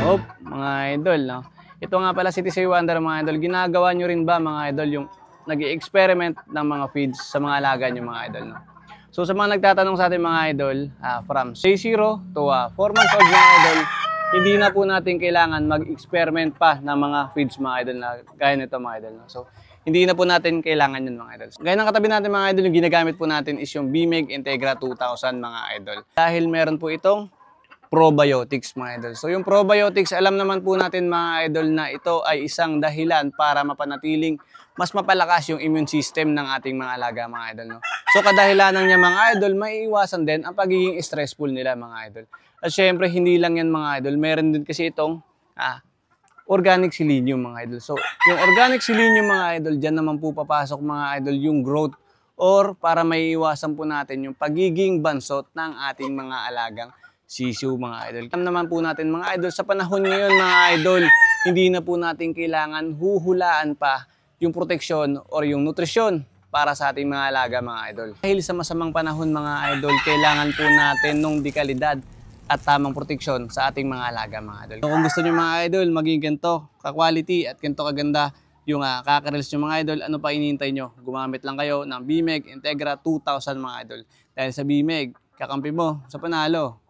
Mga idol, no? Ito nga pala si TC Wonder, mga idol. Ginagawa nyo rin ba, mga idol, yung nag-i-experiment ng mga feeds sa mga alaga nyo, mga idol, no? So sa mga nagtatanong sa atin, mga idol, from day 0 to 4 months old, mga idol, hindi na po natin kailangan mag-experiment pa ng mga feeds, mga idol, na gaya nito, mga idol, no? So hindi na po natin kailangan yun, mga idol. Gaya ng katabi natin, mga idol, yung ginagamit po natin is yung BMEG Integra 2000, mga idol. Dahil meron po itong probiotics, mga idol. So yung probiotics, alam naman po natin, mga idol, na ito ay isang dahilan para mapanatiling mas mapalakas yung immune system ng ating mga alaga, mga idol, no? So kadahilanan niya, mga idol, maiiwasan din ang pagiging stressful nila, mga idol. At syempre, hindi lang yan, mga idol. Meron din kasi itong organic selenium, mga idol. So yung organic selenium, mga idol, dyan naman po papasok, mga idol, yung growth or para maiiwasan po natin yung pagiging bansot ng ating mga alagang sisiu, mga idol. Alam naman po natin, mga idol, sa panahon ngayon, mga idol, hindi na po natin kailangan huhulaan pa yung proteksyon or yung nutrisyon para sa ating mga alaga, mga idol. Dahil sa masamang panahon, mga idol, kailangan po natin nung dekalidad at tamang proteksyon sa ating mga alaga, mga idol. So, kung gusto nyo, mga idol, maging ganito ka-quality at ganito kaganda yung kaka-reels nyo, mga idol, ano pa inihintay nyo? Gumamit lang kayo ng BMEG Integra 2000, mga idol. Dahil sa BMEG, kakampi mo sa panalo.